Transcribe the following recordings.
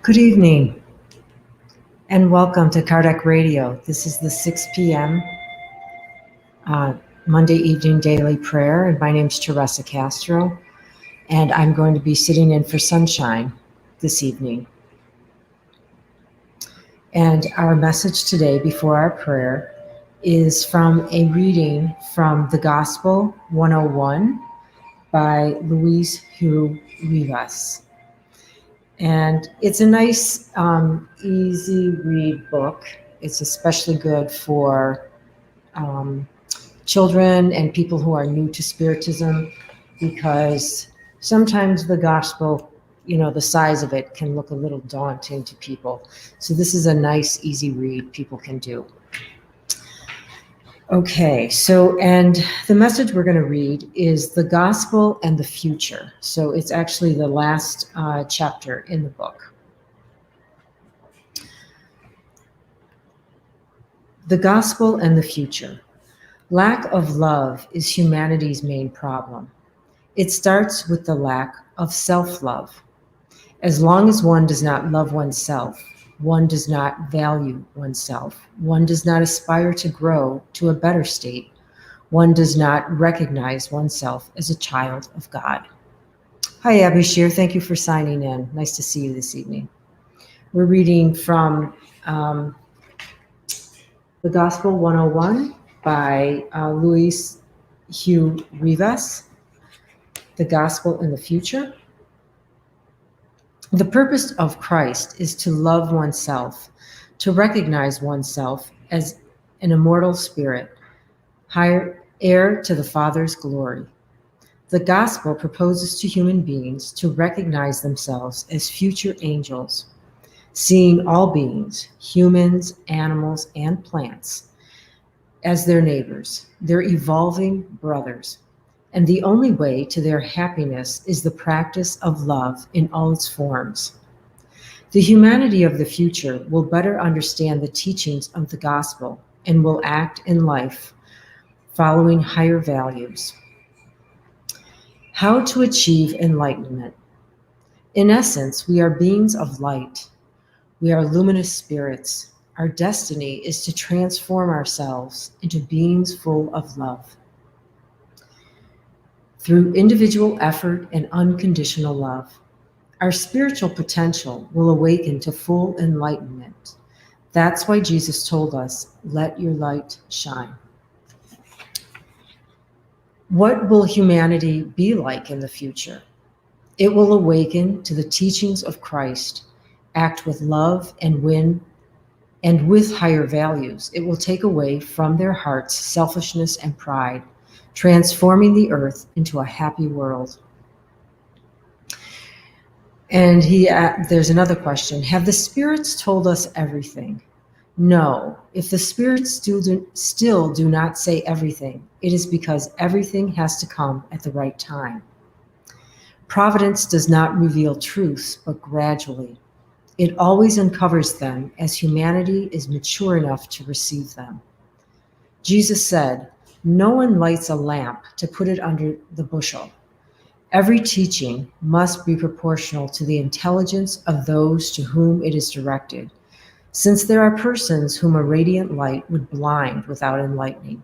Good evening and welcome to Kardec Radio. This is the 6 p.m. Monday evening daily prayer, and my name's Teresa Castro, and I'm going to be sitting in for Sunshine this evening. And our message today before our prayer is from a reading from the Gospel 101 by Luis Hugh Rivas. And it's a nice, easy read book. It's especially good for children and people who are new to Spiritism, because sometimes the gospel, the size of it can look a little daunting to people. So this is a nice, easy read people can do. Okay, and the message we're going to read is the gospel and the future. So it's actually the last chapter in the book. The gospel and the future. Lack of love is humanity's main problem. It starts with the lack of self-love. As long as one does not love oneself, one does not value oneself, one does not aspire to grow to a better state, one does not recognize oneself as a child of God. Hi, Abby Shear. Thank you for signing in. Nice to see you this evening. We're reading from the Gospel 101 by Luis Hugh Rivas, The Gospel and the Future. The purpose of Christ is to love oneself, to recognize oneself as an immortal spirit, heir to the Father's glory. The gospel proposes to human beings to recognize themselves as future angels, seeing all beings, humans, animals, and plants, as their neighbors, their evolving brothers. And the only way to their happiness is the practice of love in all its forms. The humanity of the future will better understand the teachings of the gospel and will act in life following higher values. How to achieve enlightenment. In essence, we are beings of light. We are luminous spirits. Our destiny is to transform ourselves into beings full of love. Through individual effort and unconditional love, our spiritual potential will awaken to full enlightenment. That's why Jesus told us, "Let your light shine." What will humanity be like in the future? It will awaken to the teachings of Christ, act with love and with higher values. It will take away from their hearts selfishness and pride, transforming the earth into a happy world. And there's another question. Have the spirits told us everything? No. If the spirits still do not say everything, it is because everything has to come at the right time. Providence does not reveal truths, but gradually. It always uncovers them as humanity is mature enough to receive them. Jesus said, "No one lights a lamp to put it under the bushel." Every teaching must be proportional to the intelligence of those to whom it is directed, since there are persons whom a radiant light would blind without enlightening.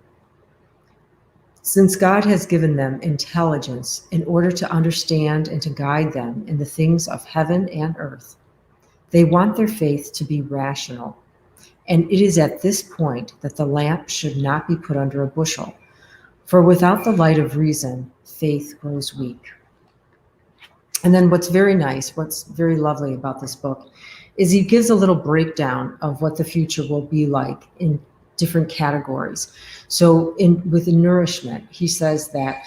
Since God has given them intelligence in order to understand and to guide them in the things of heaven and earth, they want their faith to be rational. And it is at this point that the lamp should not be put under a bushel, for without the light of reason, faith grows weak. And then what's very lovely about this book is he gives a little breakdown of what the future will be like in different categories. So with nourishment, he says that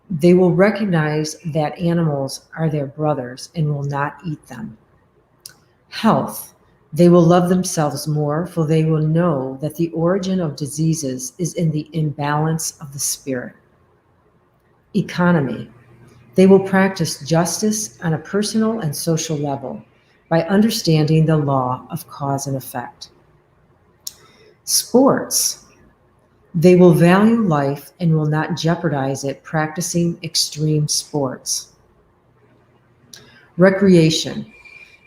they will recognize that animals are their brothers and will not eat them. Health, they will love themselves more, for they will know that the origin of diseases is in the imbalance of the spirit. Economy, they will practice justice on a personal and social level by understanding the law of cause and effect. Sports, they will value life and will not jeopardize it practicing extreme sports. Recreation,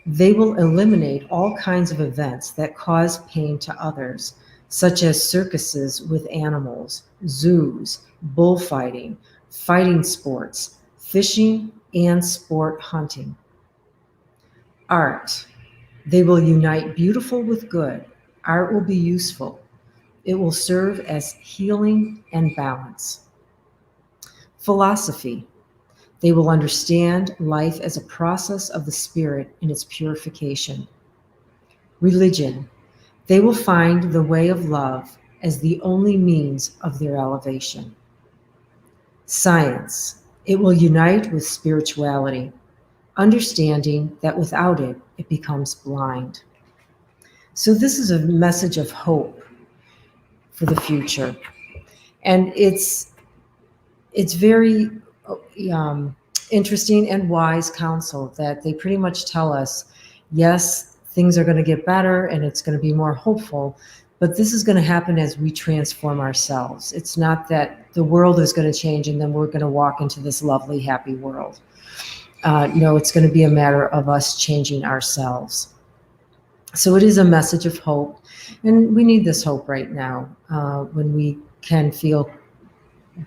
They will eliminate all kinds of events that cause pain to others, such as circuses with animals, zoos, bullfighting, fighting sports, fishing, and sport hunting. Art. They will unite beautiful with good. Art will be useful. It will serve as healing and balance. Philosophy. They will understand life as a process of the spirit in its purification. Religion. They will find the way of love as the only means of their elevation. Science. It will unite with spirituality, understanding that without it, it becomes blind. So this is a message of hope for the future. And it's very um, interesting and wise counsel that they pretty much tell us, yes, things are going to get better and it's going to be more hopeful, but this is going to happen as we transform ourselves. It's not that the world is going to change and then we're going to walk into this lovely, happy world. No, it's going to be a matter of us changing ourselves. So it is a message of hope, and we need this hope right now when we can feel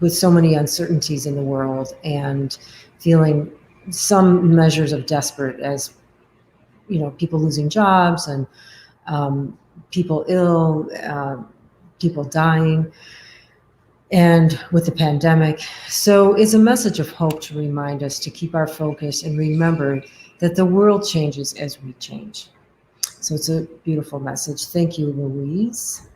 with so many uncertainties in the world and feeling some measures of desperate, as people losing jobs and people ill, people dying, and with the pandemic. So it's a message of hope to remind us to keep our focus and remember that the world changes as we change. So it's a beautiful message. Thank you, Louise.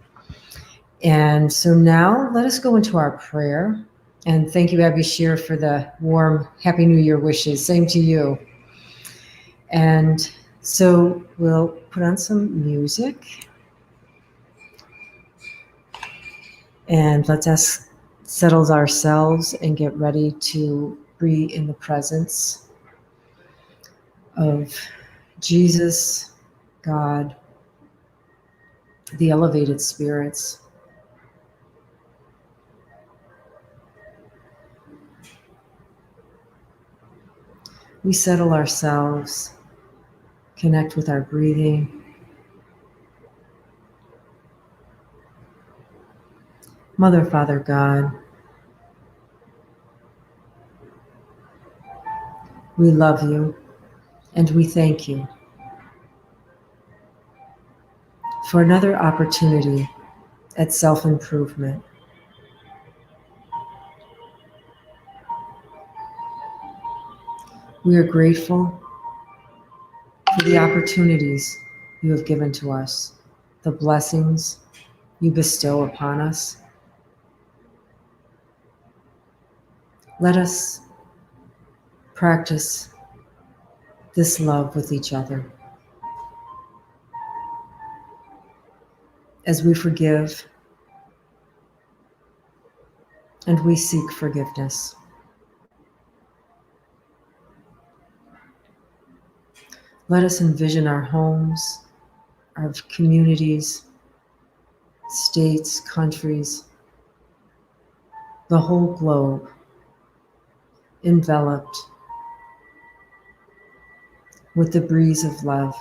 And so now let us go into our prayer. And thank you, Abby Shear, for the warm Happy New Year wishes. Same to you. And so we'll put on some music. And let us settle ourselves and get ready to be in the presence of Jesus, God, the elevated spirits. We settle ourselves, connect with our breathing. Mother, Father, God, we love you and we thank you for another opportunity at self-improvement. We are grateful for the opportunities you have given to us, the blessings you bestow upon us. Let us practice this love with each other as we forgive and we seek forgiveness. Let us envision our homes, our communities, states, countries, the whole globe enveloped with the breeze of love.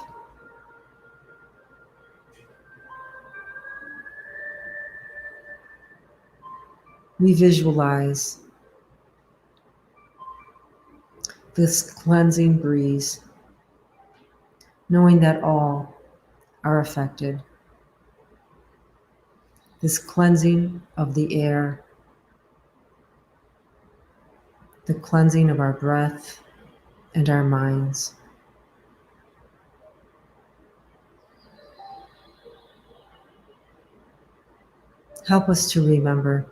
We visualize this cleansing breeze, knowing that all are affected. This cleansing of the air, the cleansing of our breath and our minds. Help us to remember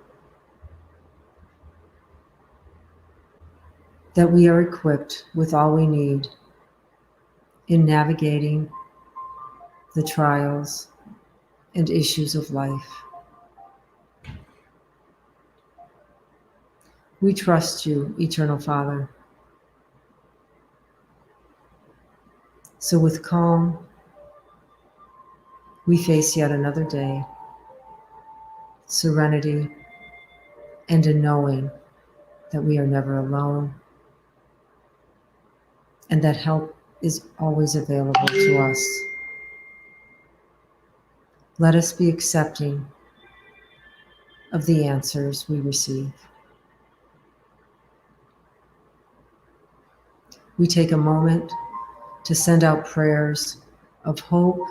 that we are equipped with all we need in navigating the trials and issues of life. We trust you, Eternal Father. So with calm, we face yet another day, serenity, and a knowing that we are never alone, and that help is always available to us. Let us be accepting of the answers we receive. We take a moment to send out prayers of hope,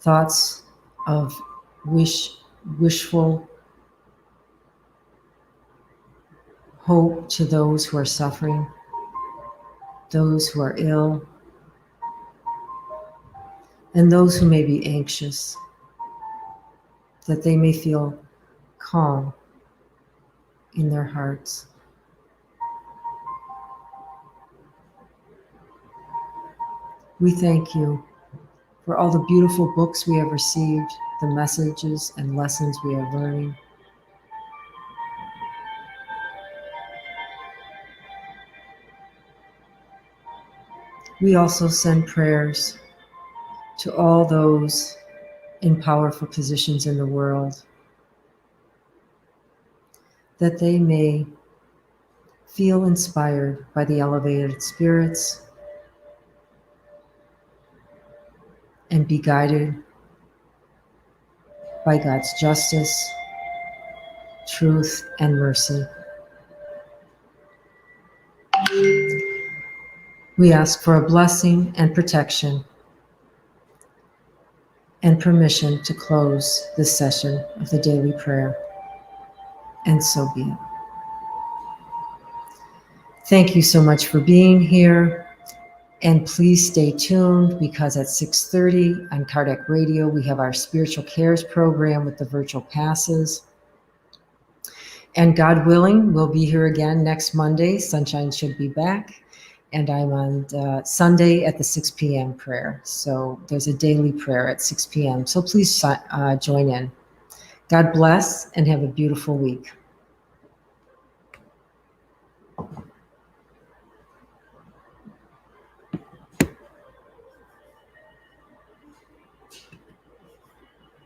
thoughts of wishful hope to those who are suffering, those who are ill, and those who may be anxious, that they may feel calm in their hearts. We thank you for all the beautiful books we have received, the messages and lessons we are learning. We also send prayers to all those in powerful positions in the world, that they may feel inspired by the elevated spirits and be guided by God's justice, truth, and mercy. We ask for a blessing and protection and permission to close this session of the daily prayer. And so be it. Thank you so much for being here. And please stay tuned, because at 6:30 on Kardec Radio, we have our Spiritual Cares program with the virtual passes. And God willing, we'll be here again next Monday. Sunshine should be back. And I'm on Sunday at the 6 p.m. prayer. So there's a daily prayer at 6 p.m. So please join in. God bless and have a beautiful week.